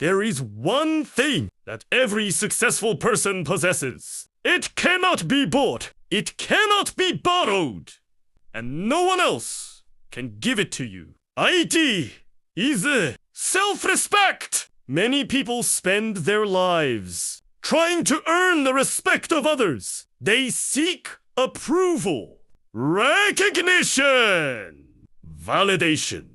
There is one thing that every successful person possesses. It cannot be bought. It cannot be borrowed. And no one else can give it to you. IT is self-respect. Many people spend their lives trying to earn the respect of others. They seek approval, recognition, validation.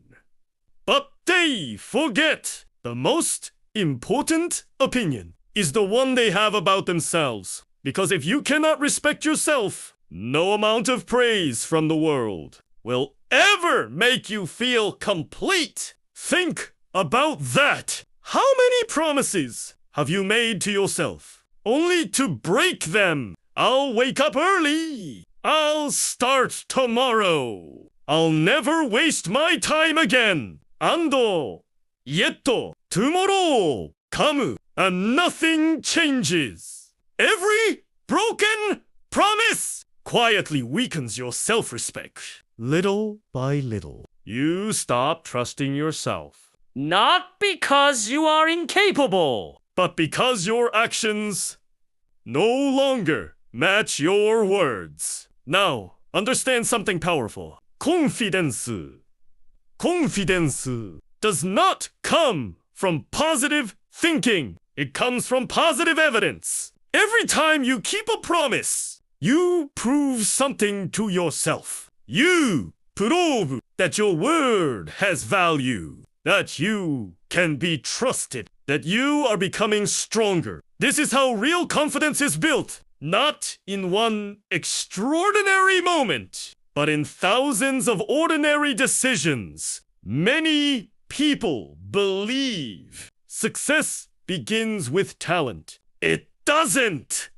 But they forget the most important opinion is the one they have about themselves. Because if you cannot respect yourself, no amount of praise from the world will ever make you feel complete. Think about that. How many promises have you made to yourself, only to break them? I'll wake up early. I'll start tomorrow. I'll never waste my time again. Ando, yetto, tomorrow, come, and nothing changes. Every broken promise quietly weakens your self-respect. Little by little, you stop trusting yourself. Not because you are incapable, but because your actions no longer match your words. Now, understand something powerful. Confidence. Confidence does not come from positive thinking. It comes from positive evidence. Every time you keep a promise, you prove something to yourself. You prove that your word has value, that you can be trusted, that you are becoming stronger. This is how real confidence is built. Not in one extraordinary moment, but in thousands of ordinary decisions. Many people believe success begins with talent. It doesn't.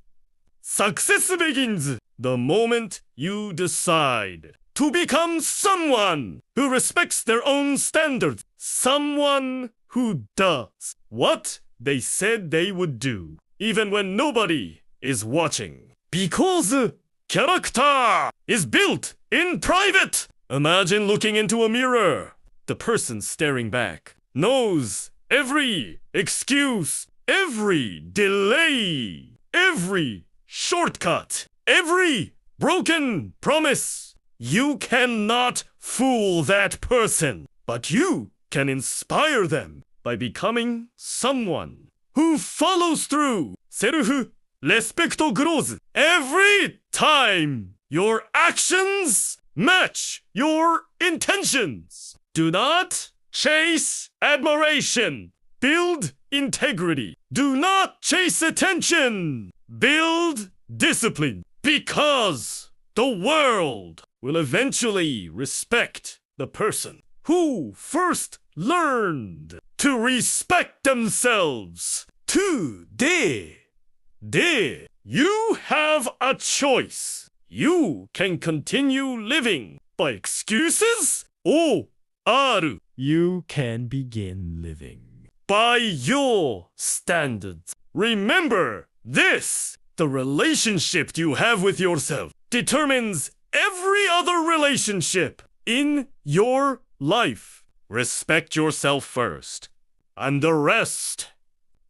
Success begins the moment you decide to become someone who respects their own standards. Someone who does what they said they would do, even when nobody is watching. Because character is built in private. Imagine looking into a mirror. The person staring back knows every excuse, every delay, every shortcut, every broken promise. You cannot fool that person, but you can inspire them by becoming someone who follows through. Self-respect grows every time your actions match your intentions. Do not chase admiration. Build integrity. Do not chase attention. Build discipline. Because the world will eventually respect the person who first learned to respect themselves. Today, you have a choice. You can continue living by excuses or you can begin living by your standards. Remember this. The relationship you have with yourself determines every other relationship in your life. Respect yourself first, and the rest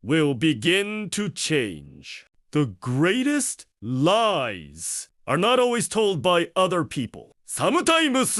will begin to change. The greatest lies are not always told by other people. Sometimes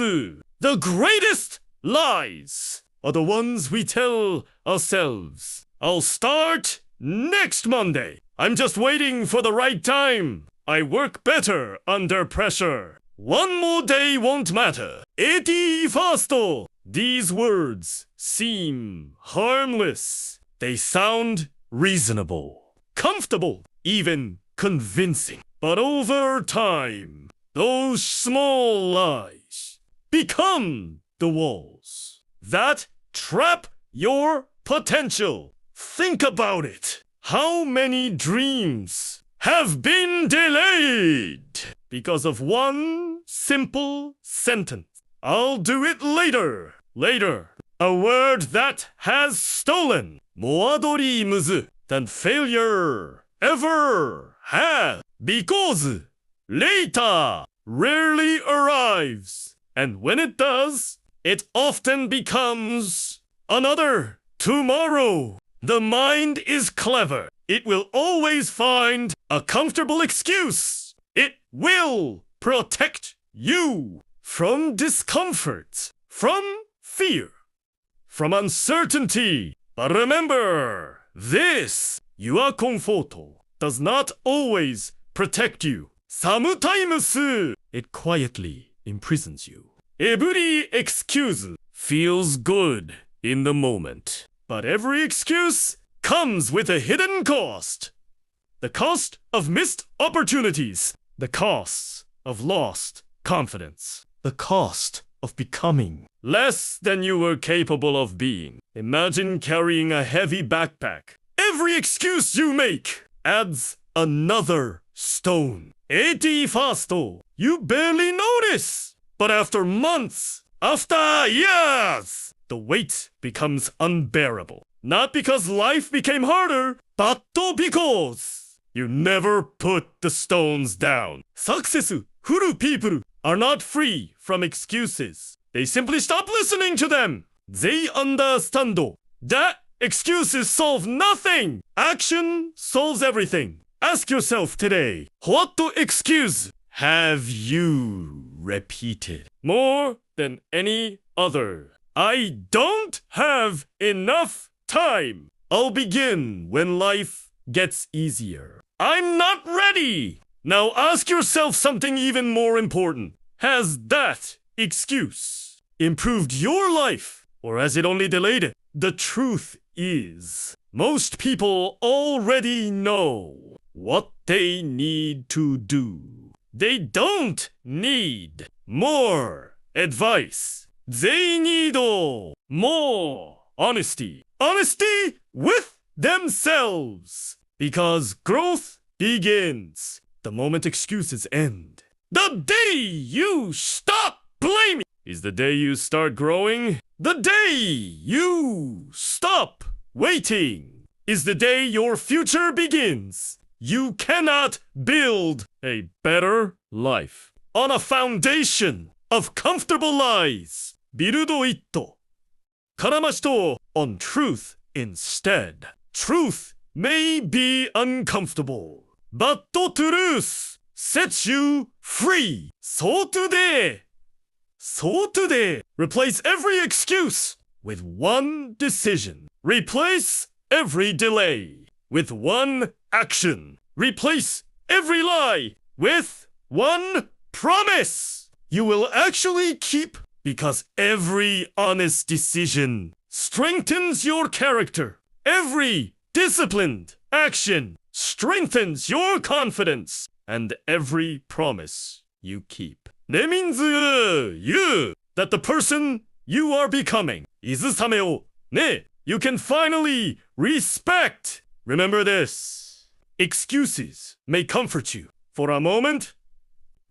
the greatest lies are the ones we tell ourselves. I'll start next Monday. I'm just waiting for the right time. I work better under pressure. One more day won't matter. 81st. These words seem harmless. They sound reasonable, comfortable, even convincing. But over time, those small lies become the walls that trap your potential. Think about it. How many dreams have been delayed because of one simple sentence? I'll do it later. Later. A word that has stolen more dreams than failure ever had. Because later rarely arrives. And when it does, it often becomes another tomorrow. The mind is clever. It will always find a comfortable excuse. It will protect you from discomfort, from fear, from uncertainty. But remember, this, your comfort, does not always protect you. Sometimes it quietly imprisons you. Every excuse feels good in the moment, but every excuse comes with a hidden cost. The cost of missed opportunities, the cost of lost confidence, the cost of becoming less than you were capable of being. Imagine carrying a heavy backpack. Every excuse you make adds another stone. 81st, you barely notice. But after months, after years, the weight becomes unbearable. Not because life became harder, but because you never put the stones down. Successful people are not free from excuses. They simply stop listening to them. They understand that excuses solve nothing. Action solves everything. Ask yourself today, what excuse have you repeated more than any other? I don't have enough time. I'll begin when life gets easier. I'm not ready. Now ask yourself something even more important. Has that excuse improved your life, or has it only delayed it? The truth is, most people already know what they need to do. They don't need more advice. They need more honesty. Honesty with themselves. Because growth begins the moment excuses end. The day you stop blaming is the day you start growing. The day you stop waiting is the day your future begins. You cannot build a better life on a foundation of comfortable lies. Build it からましと on truth instead. Truth may be uncomfortable, but the truth sets you free. So today, replace every excuse with one decision. Replace every delay with one action. Replace every lie with one promise. You will actually keep, because every honest decision strengthens your character. Every disciplined action strengthens your confidence. And every promise you keep. That means you, that the person you are becoming, いずさめをね, you can finally respect. Remember this. Excuses may comfort you for a moment,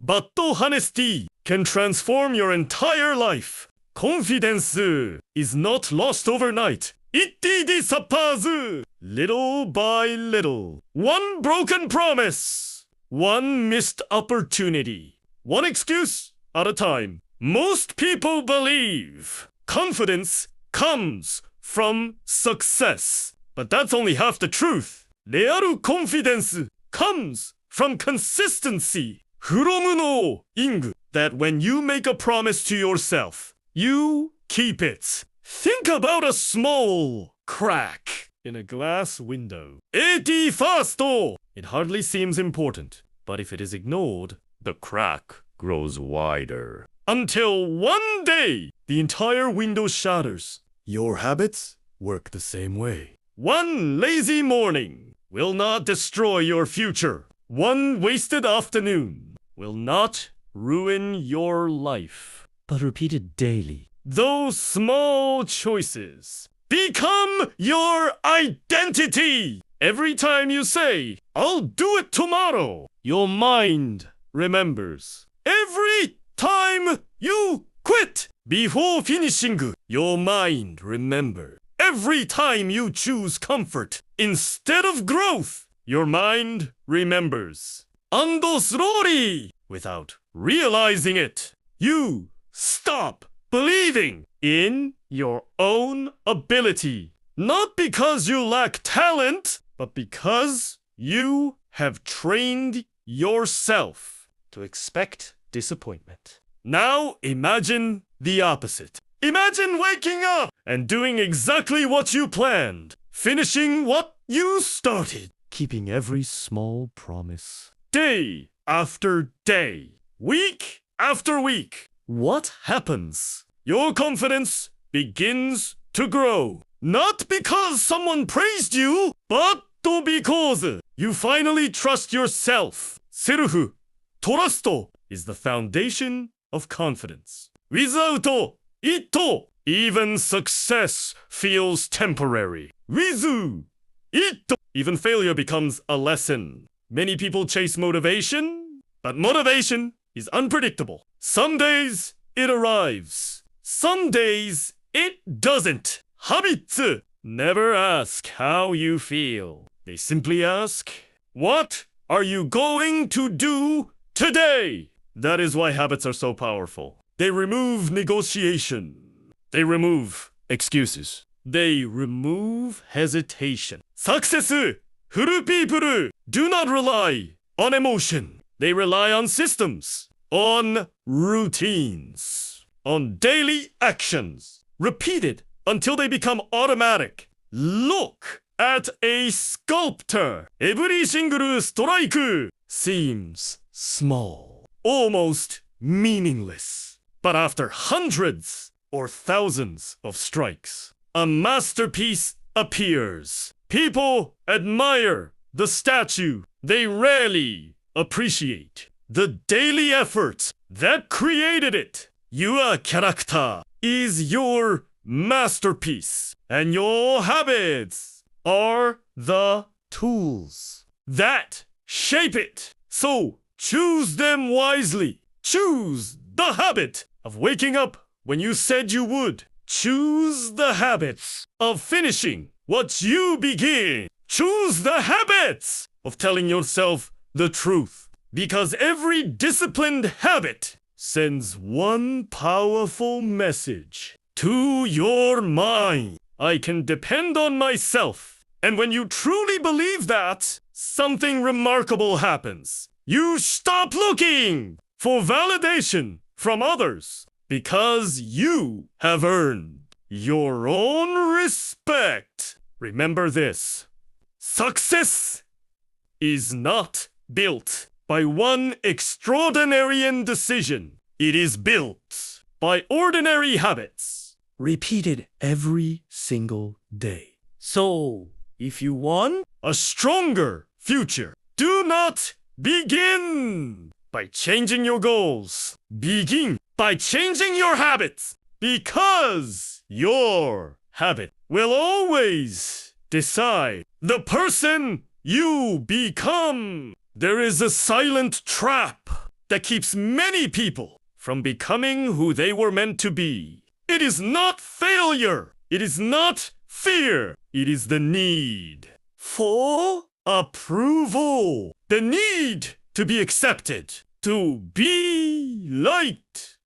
but honesty can transform your entire life. Confidence is not lost overnight. It disappears little by little. One broken promise, one missed opportunity, one excuse at a time. Most people believe confidence comes from success. But that's only half the truth. レアルコンフィデンス comes from consistency. フロムのイング that when you make a promise to yourself, you keep it. Think about a small crack in a glass window. 81st! It hardly seems important, but if it is ignored, the crack grows wider. Until one day, the entire window shatters. Your habits work the same way. One lazy morning will not destroy your future. One wasted afternoon will not ruin your life. But repeated daily, those small choices become your identity. Every time you say, I'll do it tomorrow, your mind remembers. Every time you quit before finishing, your mind remembers. Every time you choose comfort instead of growth, your mind remembers. And slowly, without realizing it, you stop believing in your own ability. Not because you lack talent, but because you have trained yourself to expect disappointment. Now imagine the opposite. Imagine waking up and doing exactly what you planned, finishing what you started, keeping every small promise. Day after day, week after week. What happens? Your confidence begins to grow. Not because someone praised you, but because you finally trust yourself. Self trust is the foundation of confidence. Without it, even success feels temporary. With it, even failure becomes a lesson. Many people chase motivation, but motivation is unpredictable. Some days it arrives. Some days it doesn't. Habits never ask how you feel. They simply ask, what are you going to do today? That is why habits are so powerful. They remove negotiation. They remove excuses. They remove hesitation. Successful people do not rely on emotion. They rely on systems, on routines, on daily actions, repeated until they become automatic. Look at a sculptor. Every single strike seems small, almost meaningless. But after hundreds or thousands of strikes, a masterpiece appears. People admire the statue. They rarely appreciate the daily effort that created it. Your character is your masterpiece, and your habits are the tools that shape it. So choose them wisely. Choose the habit of waking up when you said you would. Choose the habits of finishing what you begin. Choose the habits of telling yourself the truth. Because every disciplined habit sends one powerful message to your mind. I can depend on myself. And when you truly believe that, something remarkable happens. You stop looking for validation from others because you have earned your own respect. Remember this. Success is not built by one extraordinary decision. It is built by ordinary habits, repeated every single day. So, if you want a stronger future, do not begin by changing your goals. Begin by changing your habits, because your habit will always decide the person you become. There is a silent trap that keeps many people from becoming who they were meant to be. It is not failure. It is not fear. It is the need for approval. The need to be accepted, to be liked,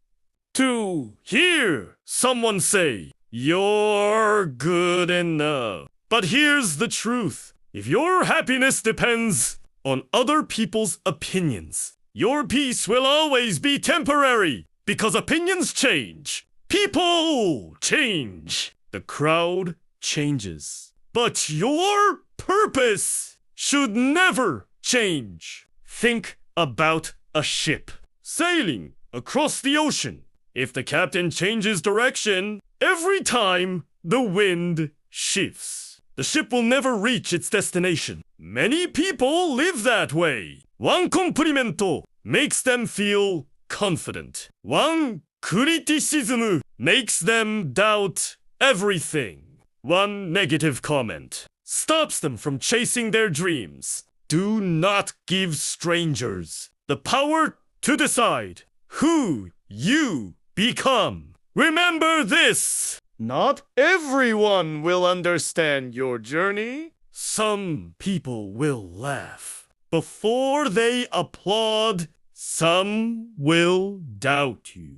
to hear someone say, "You're good enough." But here's the truth. If your happiness depends on other people's opinions, your peace will always be temporary, because opinions change. People change. The crowd changes. But your purpose should never change. Think about a ship sailing across the ocean. If the captain changes direction every time the wind shifts, the ship will never reach its destination. Many people live that way. One compliment makes them feel confident. One criticism makes them doubt everything. One negative comment stops them from chasing their dreams. Do not give strangers the power to decide who you become. Remember this. Not everyone will understand your journey. Some people will laugh before they applaud. Some will doubt you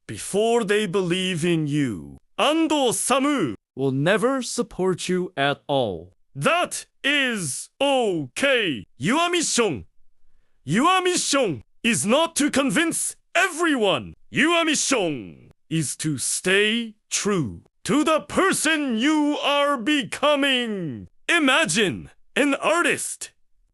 before they believe in you. Ando Samu will never support you at all. That is okay. Your mission is not to convince everyone. Your mission is to stay true to the person you are becoming. Imagine an artist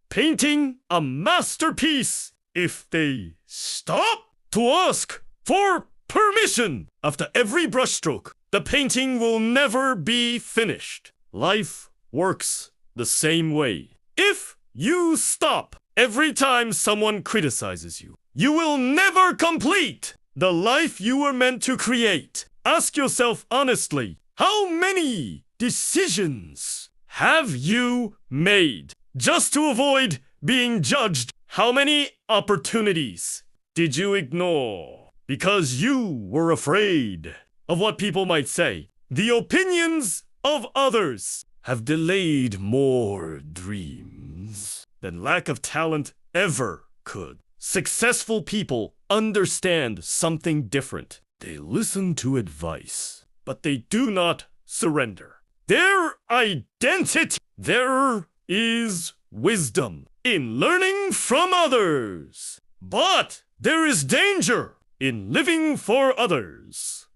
painting a masterpiece. If they stop to ask for permission after every brushstroke, the painting will never be finished. Life works the same way. If you stop every time someone criticizes you, you will never complete the life you were meant to create. Ask yourself honestly, how many decisions have you made just to avoid being judged? How many opportunities did you ignore because you were afraid of what people might say? The opinions of others have delayed more dreams than lack of talent ever could. Successful people understand something different. They listen to advice, but they do not surrender their identity. There is wisdom in learning from others, but there is danger in living for others.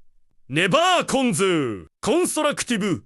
ネバーコンズ constructive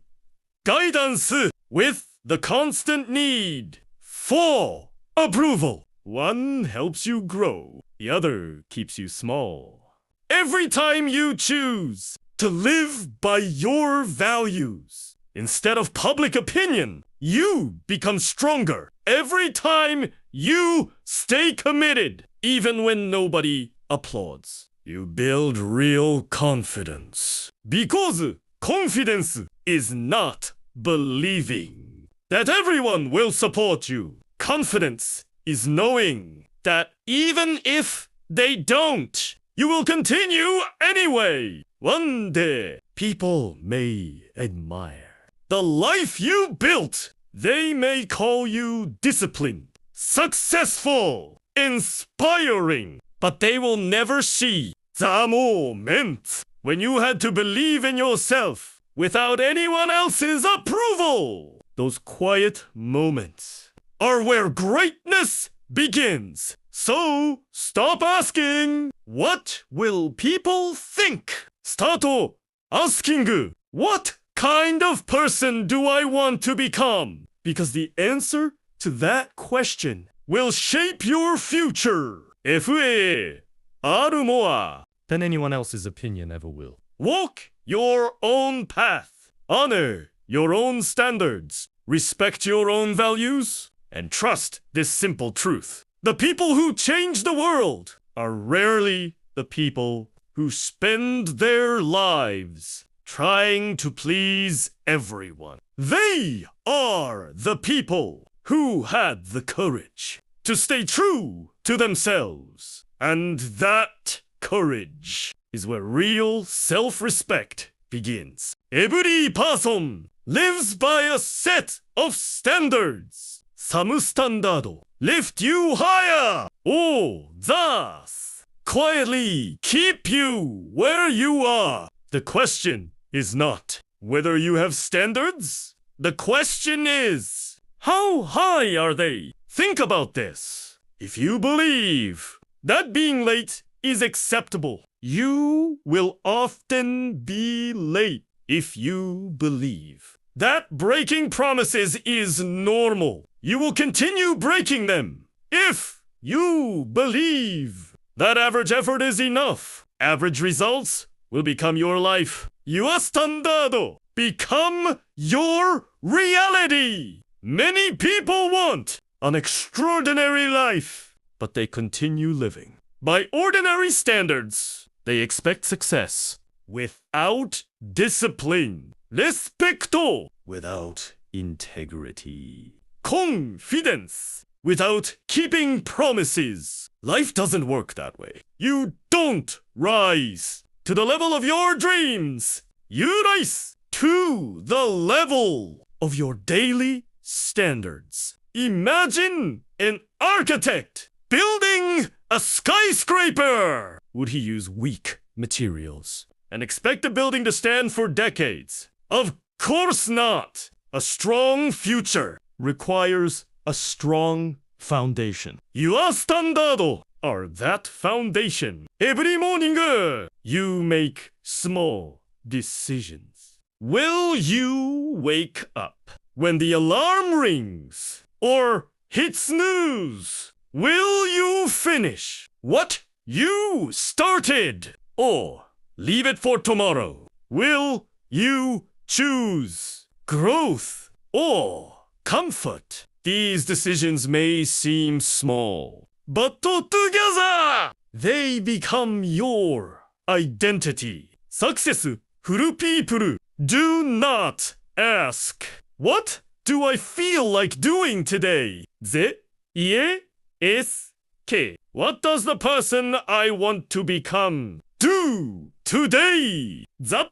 guidance with the constant need for approval. One helps you grow, the other keeps you small. Every time you choose to live by your values instead of public opinion, you become stronger. Every time you stay committed, even when nobody applauds, you build real confidence. Because confidence is not believing that everyone will support you. Confidence is knowing that even if they don't, you will continue anyway. One day, people may admire the life you built. They may call you disciplined, successful, inspiring, but they will never see the moment when you had to believe in yourself without anyone else's approval. Those quiet moments are where greatness begins. So stop asking, what will people think? Start asking, what kind of person do I want to become? Because the answer to that question will shape your future. FA ある more than anyone else's opinion ever will. Walk your own path. Honor your own standards. Respect your own values. And trust this simple truth. The people who change the world are rarely the people who spend their lives trying to please everyone. They are the people who had the courage to stay true to themselves. And that courage is where real self-respect begins. Every person lives by a set of standards. Some standard lift you higher. Oh, thus quietly keep you where you are. The question is not whether you have standards. The question is, how high are they? Think about this. If you believe that being late is acceptable, you will often be late. If you believe that breaking promises is normal, you will continue breaking them. If you believe that average effort is enough, average results will become your life. Your standard become your reality. Many people want an extraordinary life, but they continue living by ordinary standards. They expect success without discipline, respecto without integrity, confidence without keeping promises. Life doesn't work that way. You don't rise to the level of your dreams. You rise to the level of your daily standards. Imagine an architect building a skyscraper. Would he use weak materials and expect the building to stand for decades? Of course not. A strong future requires a strong foundation. Your standard are that foundation. Every morning, you make small decisions. Will you wake up when the alarm rings or hit snooze? Will you finish what you started or leave it for tomorrow? Will you choose growth or comfort? These decisions may seem small, but together they become your identity. Success furu people do not ask, what do I feel like doing today? What does the person I want to become do today? That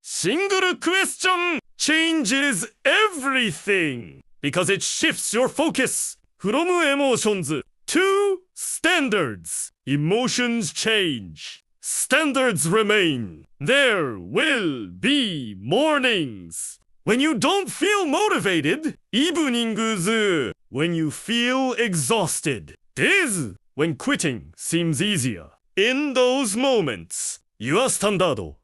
single question changes everything because it shifts your focus from emotions to standards. Emotions change. Standards remain. There will be mornings when you don't feel motivated, evenings when you feel exhausted, days when quitting seems easier. In those moments, your standard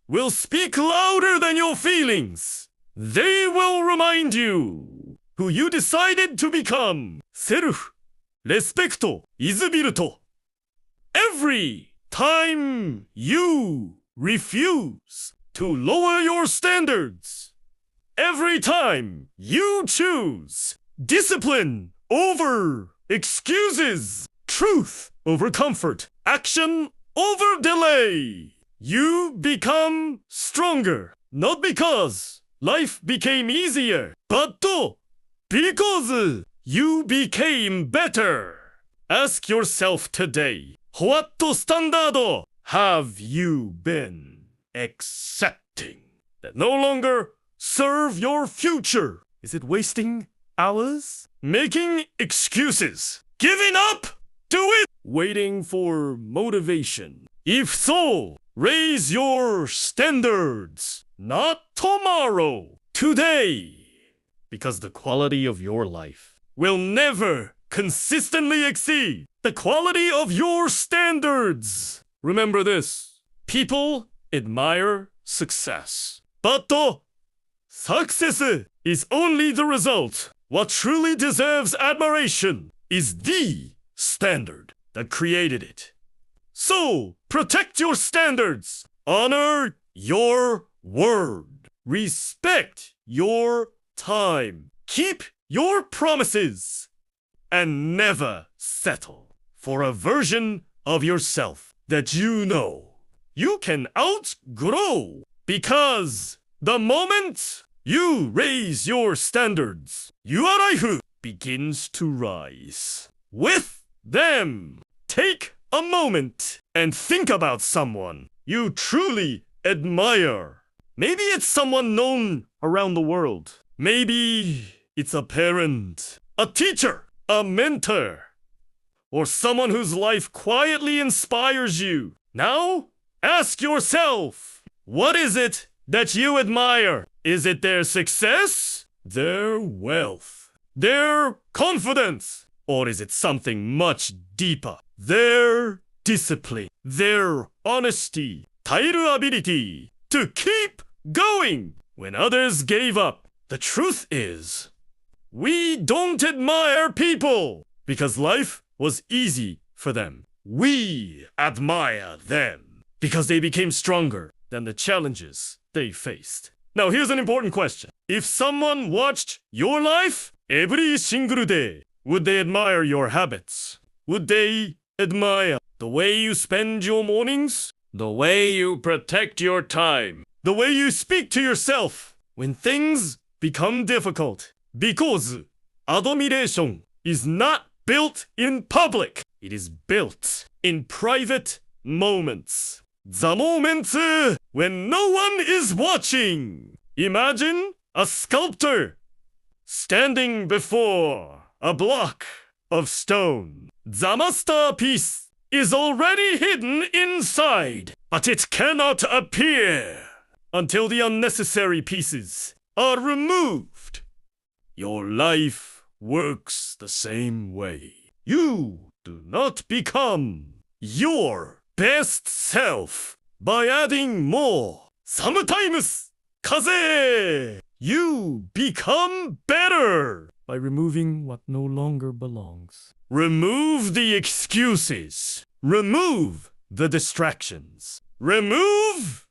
will speak louder than your feelings. They will remind you who you decided to become. Self-respect is built. Every time you refuse to lower your standards, every time you choose discipline over excuses, truth over comfort, action over delay, you become stronger. Not because life became easier, but because you became better. Ask yourself today, what standard have you been accepting that no longer serve your future? Is it wasting hours? Making excuses? Giving up? Do it! Waiting for motivation? If so, raise your standards. Not tomorrow. Today. Because the quality of your life will never consistently exceed the quality of your standards. Remember this. People admire success. But success is only the result. What truly deserves admiration is the standard that created it. So, protect your standards. Honor your word. Respect your time. Keep your promises. And never settle for a version of yourself that you know you can outgrow. Because the moment you raise your standards, your life begins to rise with them. Take a moment and think about someone you truly admire. Maybe it's someone known around the world. Maybe it's a parent, a teacher, a mentor, or someone whose life quietly inspires you. Now, ask yourself, what is it that you admire? Is it their success, their wealth, their confidence, or is it something much deeper? Their discipline, their honesty, 耐える ability to keep going when others gave up. The truth is, we don't admire people because life was easy for them. We admire them because they became stronger than the challenges they faced. Now here's an important question. If someone watched your life every single day, would they admire your habits? Would they admire the way you spend your mornings? The way you protect your time? The way you speak to yourself when things become difficult? Because admiration is not built in public. It is built in private moments. The moments when no one is watching. Imagine a sculptor standing before a block of stone. The masterpiece is already hidden inside, but it cannot appear until the unnecessary pieces are removed. Your life works the same way. You do not become your best self by adding more. Sometimes, kaze! You become better by removing what no longer belongs. Remove the excuses. Remove the distractions. Remove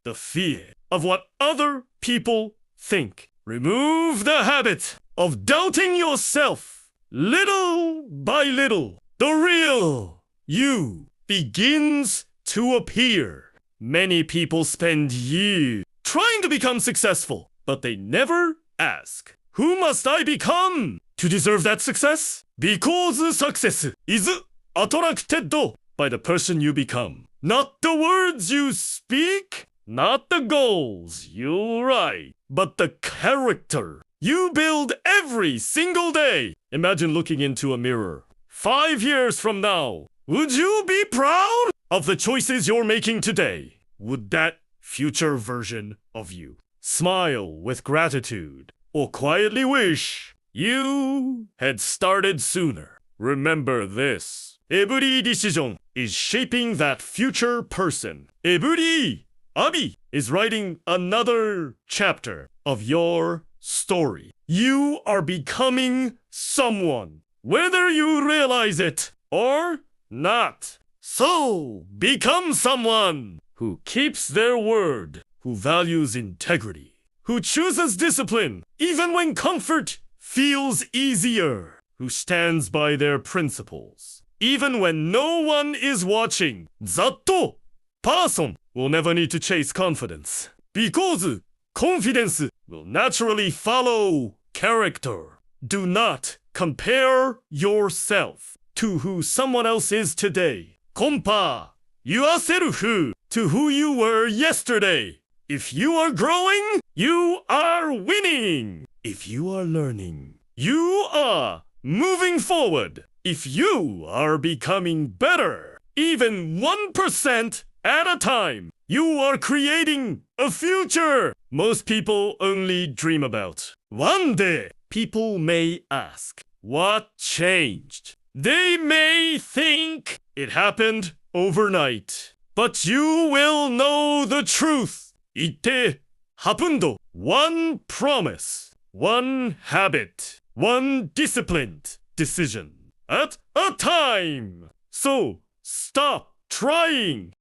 the fear of what other people think. Remove the habit of doubting yourself. Little by little, the real you begins to appear. Many people spend years trying to become successful, but they never ask, who must I become to deserve that success? Because success is attracted by the person you become, not the words you speak, not the goals you write, but the character you build every single day. Imagine looking into a mirror. 5 years from now, would you be proud of the choices you're making today? Would that future version of you smile with gratitude or quietly wish you had started sooner? Remember this. Every decision is shaping that future person. Every Abi is writing another chapter of your story. You are becoming someone, whether you realize it or not. So, become someone who keeps their word, who values integrity, who chooses discipline even when comfort feels easier, who stands by their principles, even when no one is watching. Zatto person will never need to chase confidence, because confidence will naturally follow character. Do not compare yourself to who someone else is today. Compare yourself to who you were yesterday. If you are growing, you are winning. If you are learning, you are moving forward. If you are becoming better, even 1% at a time, you are creating a future most people only dream about. One day, people may ask, what changed? They may think it happened overnight, but you will know the truth. It happened. One promise, one habit, one disciplined decision at a time. So stop trying.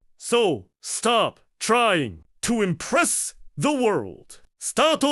To impress the world. Start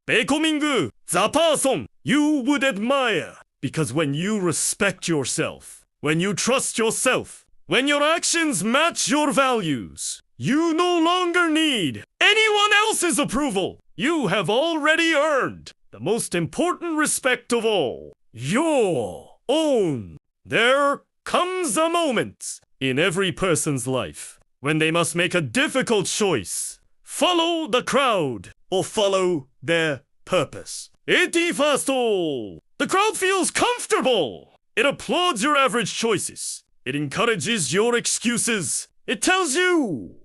becoming the person you would admire. Because when you respect yourself, when you trust yourself, when your actions match your values, you no longer need anyone else's approval. You have already earned the most important respect of all, your own. There comes a moment in every person's life when they must make a difficult choice. Follow the crowd or follow their purpose. 81st. The crowd feels comfortable. It applauds your average choices. It encourages your excuses. It tells you,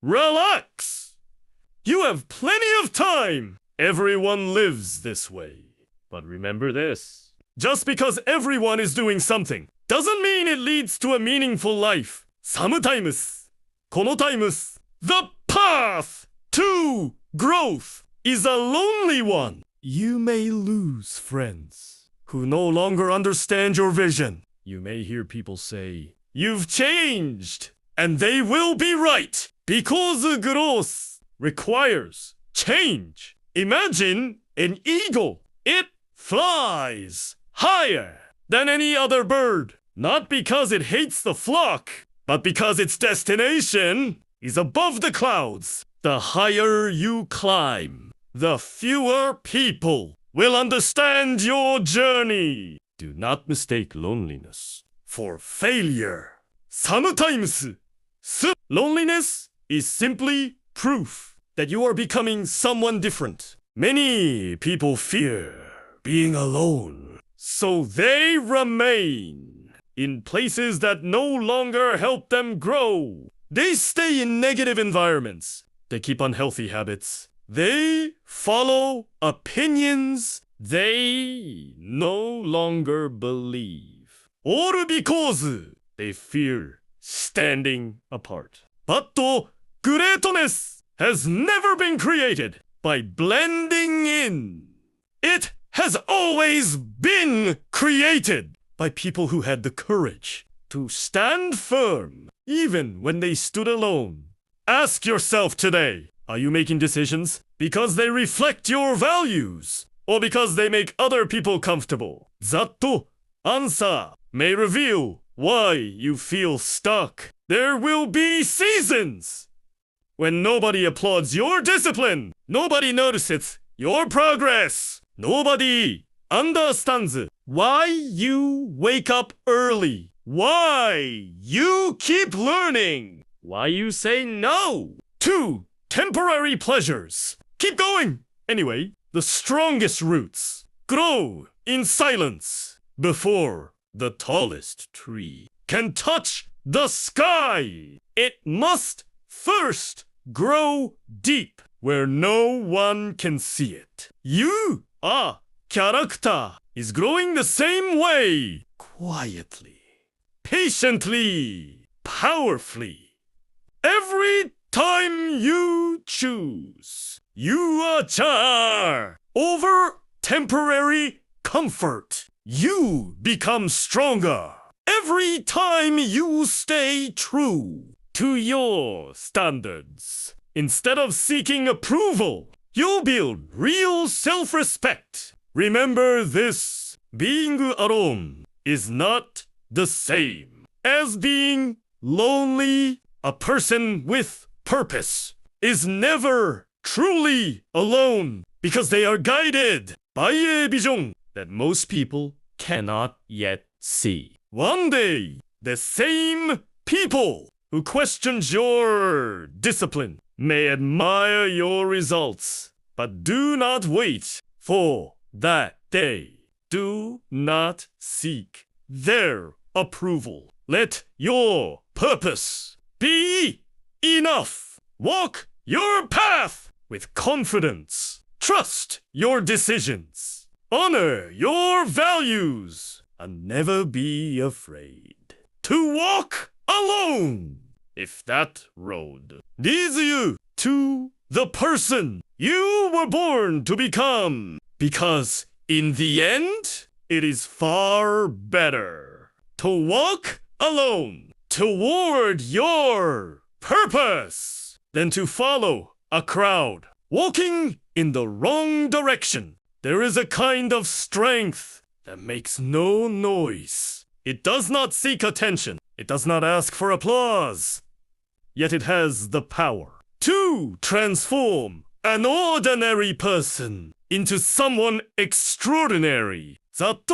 relax. You have plenty of time. Everyone lives this way. But remember this. Just because everyone is doing something doesn't mean it leads to a meaningful life. Sometimes, この times, the path to growth is a lonely one. You may lose friends who no longer understand your vision. You may hear people say, you've changed, and they will be right, because growth requires change. Imagine an eagle. It flies higher than any other bird, not because it hates the flock, but because its destination is above the clouds. The higher you climb, the fewer people will understand your journey. Do not mistake loneliness for failure. Sometimes, loneliness is simply proof that you are becoming someone different. Many people fear being alone, so they remain in places that no longer help them grow. They stay in negative environments. They keep unhealthy habits. They follow opinions they no longer believe. All because they fear standing apart. But greatness has never been created by blending in. It has always been created by people who had the courage to stand firm even when they stood alone. Ask yourself today, are you making decisions because they reflect your values or because they make other people comfortable? That answer may reveal why you feel stuck. There will be seasons when nobody applauds your discipline, nobody notices your progress, nobody understands why you wake up early, why you keep learning, why you say no to temporary pleasures. Keep going! Anyway, the strongest roots grow in silence before the tallest tree can touch the sky. It must first grow deep where no one can see it. You, character, is growing the same way. Quietly, patiently, powerfully. Every time you choose, you are over temporary comfort. You become stronger. Every time you stay true to your standards, instead of seeking approval, you'll build real self-respect. Remember this, being alone is not the same as being lonely. A person with purpose is never truly alone because they are guided by a vision that most people cannot yet see. One day, the same people who questions your discipline may admire your results, but do not wait for that day. Do not seek their approval. Let your purpose be enough. Walk your path with confidence. Trust your decisions. Honor your values. And never be afraid to walk alone if that road leads you to the person you were born to become. Because in the end, it is far better to walk alone toward your purpose than to follow a crowd walking in the wrong direction. There is a kind of strength that makes no noise. It does not seek attention. It does not ask for applause. Yet it has the power to transform an ordinary person into someone extraordinary. That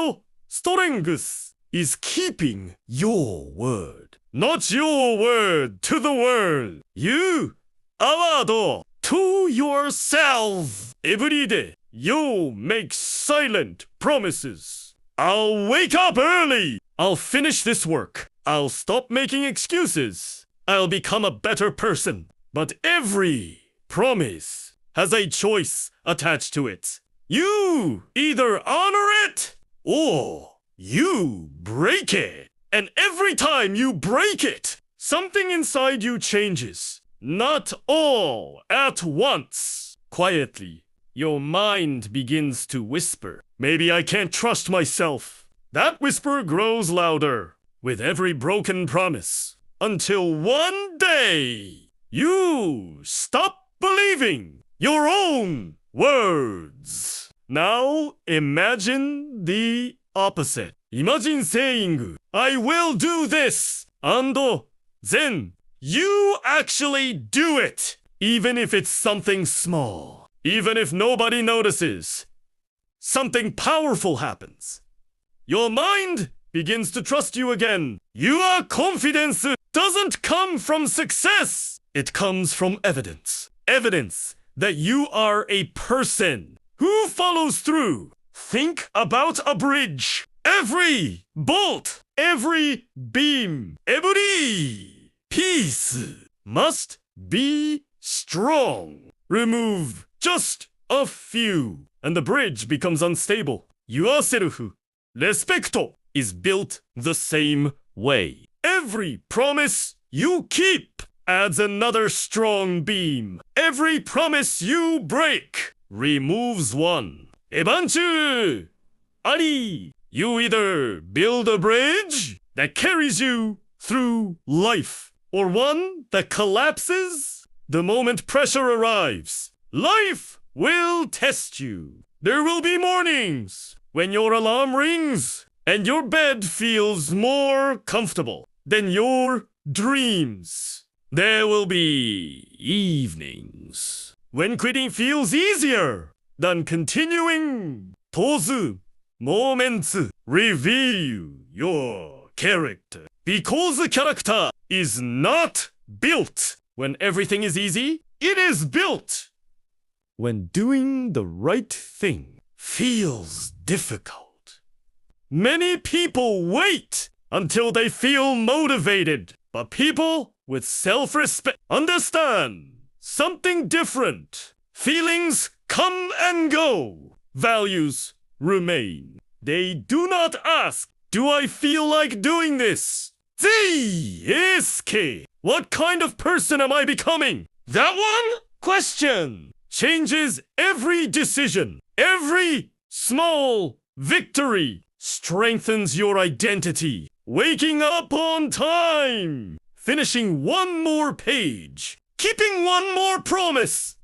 strength is keeping your word, not your word to the world. You award to yourself. Every day you make silent promises. I'll wake up early. I'll finish this work. I'll stop making excuses. I'll become a better person. But every promise has a choice attached to it. You either honor it or you break it. And every time you break it, something inside you changes. Not all at once. Quietly, your mind begins to whisper, maybe I can't trust myself. That whisper grows louder with every broken promise until one day you stop believing your own words. Now imagine the opposite. Imagine saying, I will do this, and then you actually do it, even if it's something small, even if nobody notices. Something powerful happens. Your mind begins to trust you again. Your confidence doesn't come from success. It comes from evidence. Evidence that you are a person who follows through. Think about a bridge. Every bolt, every beam, every piece must be strong. Remove just a few, and the bridge becomes unstable. Yourself, respect is built the same way. Every promise you keep adds another strong beam. Every promise you break removes one. Ebanchu! Ari! You either build a bridge that carries you through life, or one that collapses the moment pressure arrives. Life will test you. There will be mornings when your alarm rings and your bed feels more comfortable than your dreams. There will be evenings when quitting feels easier than continuing. Those moments reveal your character. Because the character is not built when everything is easy, it is built when doing the right thing feels difficult. Many people wait until they feel motivated, but people with self-respect understand something different. Feelings come and go. Values remain. They do not ask, do I feel like doing this? They ask, what kind of person am I becoming? That one question changes every decision. Every small victory strengthens your identity. Waking up on time. Finishing one more page. Keeping one more promise.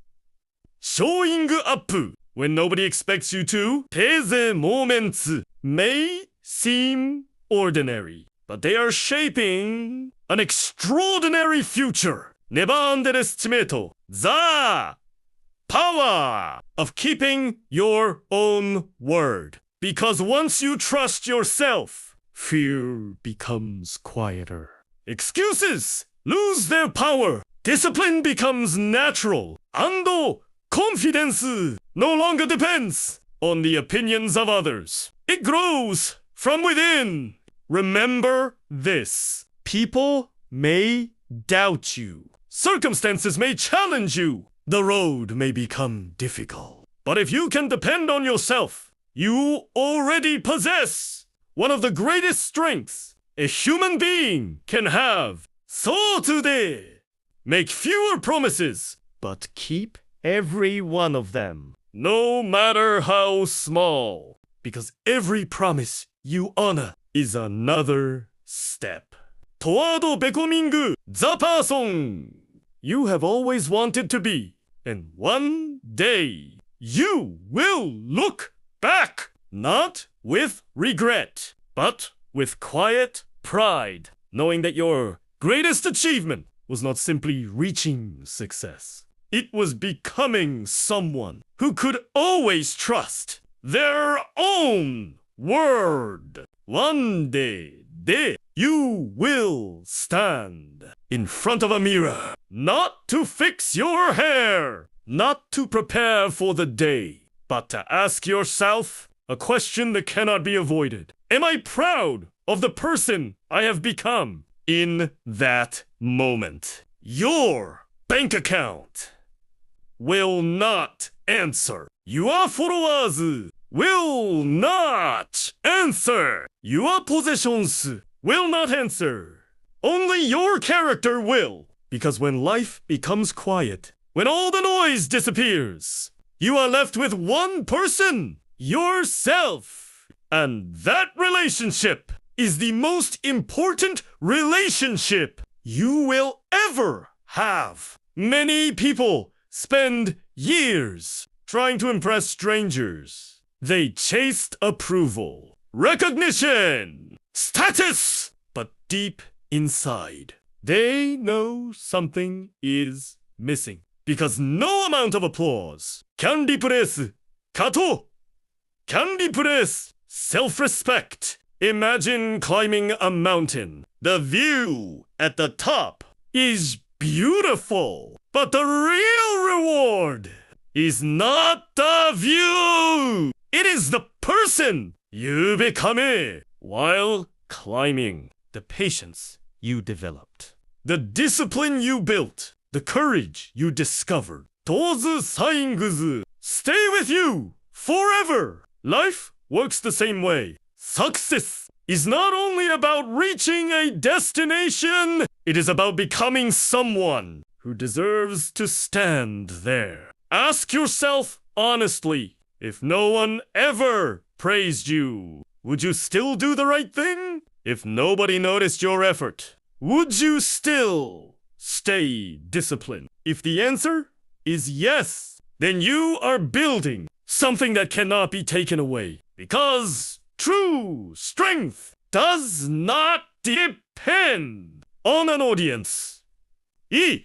Showing up when nobody expects you to. These moments may seem ordinary, but they are shaping an extraordinary future. Never underestimate the power of keeping your own word. Because once you trust yourself, fear becomes quieter. Excuses lose their power. Discipline becomes natural. And confidence no longer depends on the opinions of others. It grows from within. Remember this. People may doubt you. Circumstances may challenge you. The road may become difficult. But if you can depend on yourself, you already possess one of the greatest strengths a human being can have. So today, make fewer promises, but keep every one of them, no matter how small. Because every promise you honor is another step toward becoming the person you have always wanted to be. And one day, you will look back, not with regret, but with quiet pride, knowing that your greatest achievement was not simply reaching success. It was becoming someone who could always trust their own word. One day, you will stand in front of a mirror, not to fix your hair, not to prepare for the day, but to ask yourself a question that cannot be avoided. Am I proud of the person I have become in that moment? Your bank account will not answer. Your followers will not answer. Your possessions will not answer. Only your character will. Because when life becomes quiet, when all the noise disappears, you are left with one person, yourself. And that relationship is the most important relationship you will ever have. Many people spend years trying to impress strangers. They chased approval, recognition, status, but deep inside, they know something is missing. Because no amount of applause can replace kato, can replace self-respect. Imagine climbing a mountain. The view at the top is beautiful, but the real reward is not the view. It is the person you become while climbing, the patience you developed, the discipline you built, the courage you discovered. Those sayings stay with you forever. Life works the same way. Success is not only about reaching a destination, it is about becoming someone who deserves to stand there. Ask yourself honestly, if no one ever praised you, would you still do the right thing? If nobody noticed your effort, would you still stay disciplined? If the answer is yes, then you are building something that cannot be taken away. Because true strength does not depend on an audience. It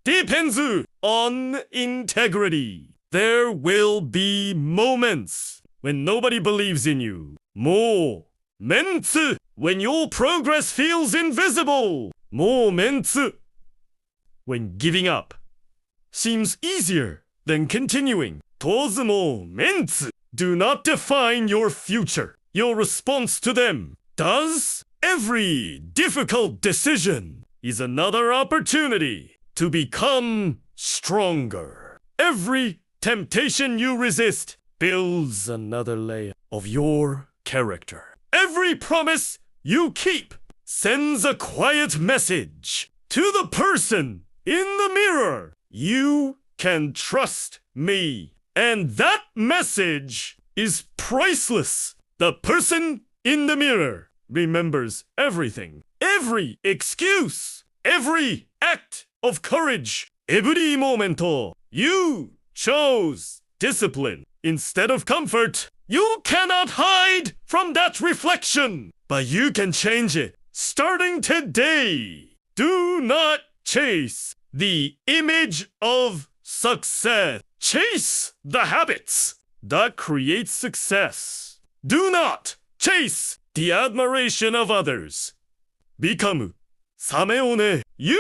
depends on integrity. There will be moments when nobody believes in you. Moments when your progress feels invisible. Moments when giving up seems easier than continuing. Those moments do not define your future. Your response to them does. Every difficult decision is another opportunity to become stronger. Every temptation you resist builds another layer of your character. Every promise you keep sends a quiet message to the person in the mirror. You can trust me. And that message is priceless. The person in the mirror remembers everything. Every excuse. Every act of courage. Every moment. You chose discipline instead of comfort. You cannot hide from that reflection. But you can change it. Starting today. Do not chase the image of success. Chase the habits that create success. Do not chase the admiration of others. Become サメをね you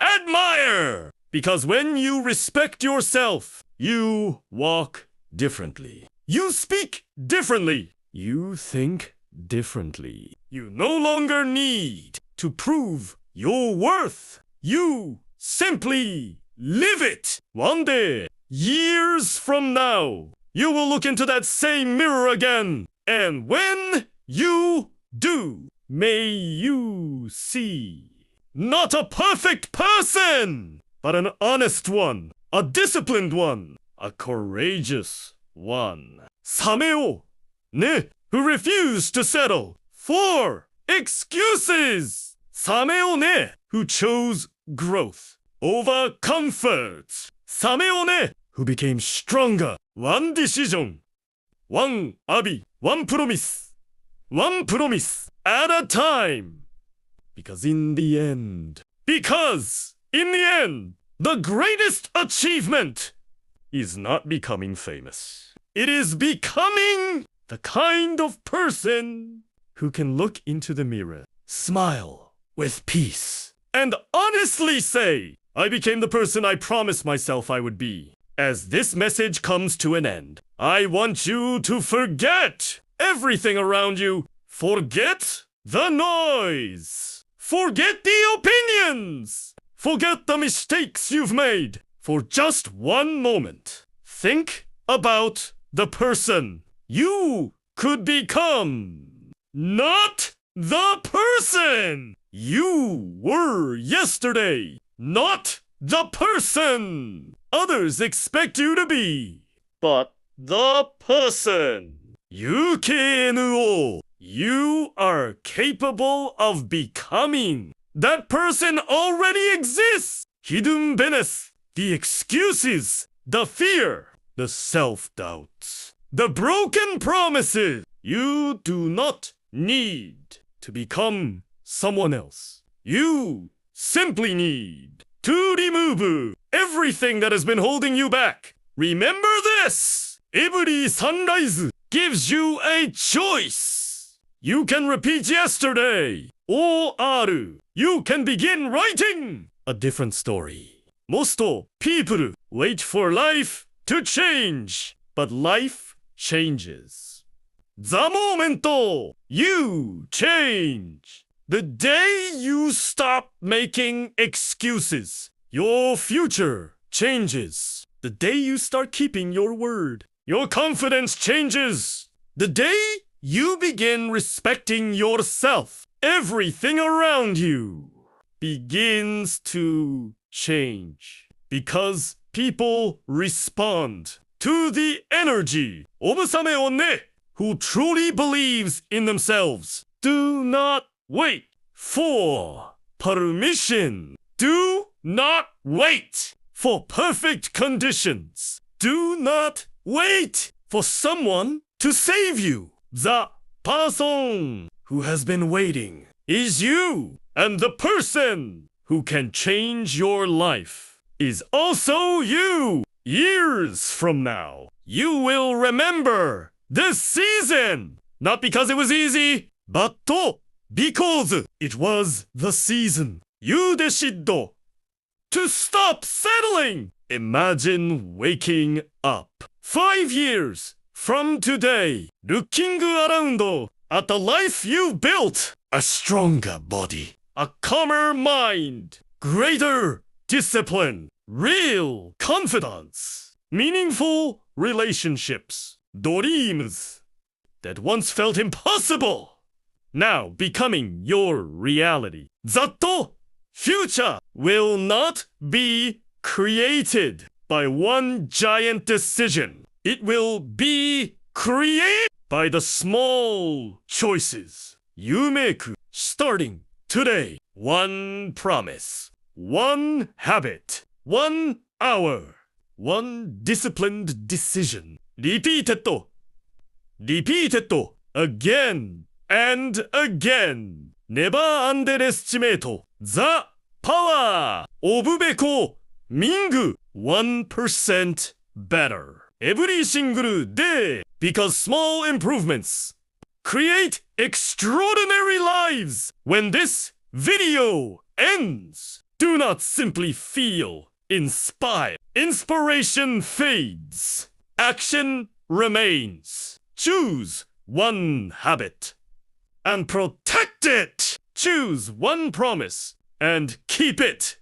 admire. Because when you respect yourself, you walk differently. You speak differently. You think differently. You no longer need to prove your worth. You simply live it. One day, years from now, you will look into that same mirror again. And when you do, may you see not a perfect person, but an honest one, a disciplined one, a courageous one. サメをね who refused to settle for excuses. サメをね who chose growth over comfort. サメをね who became stronger. One decision, one abi, one promise at a time. Because in the end, the greatest achievement is not becoming famous. It is becoming the kind of person who can look into the mirror, smile with peace, and honestly say, I became the person I promised myself I would be. As this message comes to an end, I want you to forget everything around you. Forget the noise. Forget the opinions. Forget the mistakes you've made. For just one moment, think about the person you could become. Not the person you were yesterday. Not the person others expect you to be. But the person. You are capable of becoming. That person already exists. Hidden menace, the excuses, the fear, the self-doubts, the broken promises. You do not need to become someone else. You simply need to remove everything that has been holding you back. Remember this. Every sunrise gives you a choice. You can repeat yesterday. Or you can begin writing a different story. Most people wait for life to change, but life changes. The moment you change, the day you stop making excuses, your future changes. The day you start keeping your word. Your confidence changes. The day you begin respecting yourself. Everything around you begins to change. Because people respond to the energy of Sameone who truly believes in themselves. Do not wait for permission. Do not wait for perfect conditions. Do not wait for someone to save you. The person who has been waiting is you. And the person who can change your life is also you. Years from now, you will remember this season. Not because it was easy, but because it was the season. You decide to stop settling. Imagine waking up 5 years from today, looking around at the life you've built. A stronger body, a calmer mind, greater discipline, real confidence, meaningful relationships, dreams that once felt impossible, now becoming your reality. That future will not be created by one giant decision. It will be created by the small choices you make starting today. One promise, one habit, 1 hour, one disciplined decision. Repeated, again and again. Never underestimate the power of becoming 1% better every single day, because small improvements create extraordinary lives. When this video ends, do not simply feel inspired. Inspiration fades. Action remains. Choose one habit and protect it. Choose one promise and keep it.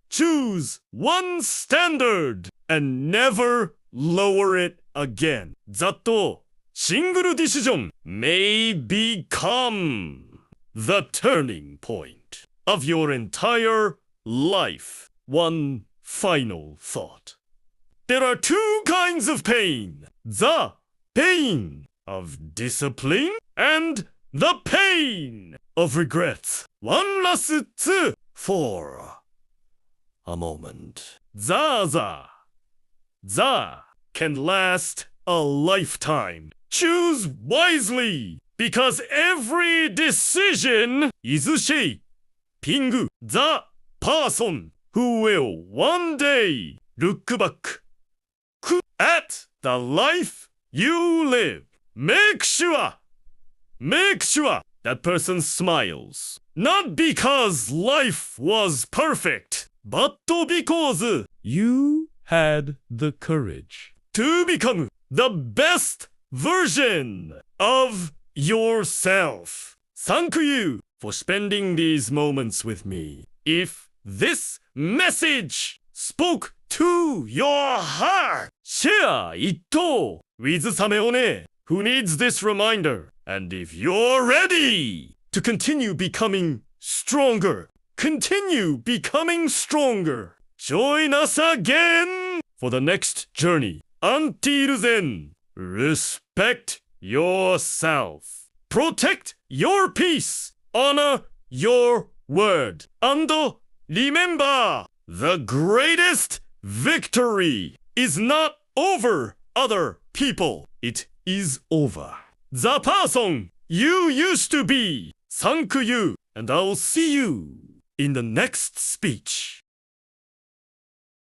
Choose one standard and never lower it again. That single decision may become the turning point of your entire life. One final thought. There are 2 kinds of pain. The pain of discipline and the pain of regrets. One last for a moment. The can last a lifetime. Choose wisely, because every decision is shaping the person who will one day look back at the life you live. Make sure that person smiles. Not because life was perfect, but because you had the courage to become the best version of yourself. Thank you for spending these moments with me. If this message spoke to your heart, share it with Sameone, who needs this reminder. And if you're ready to continue becoming stronger, join us again for the next journey. Until then, respect yourself, protect your peace, honor your word, and remember, the greatest victory is not over other people. It is over the person you used to be. Thank you, and I'll see you in the next speech.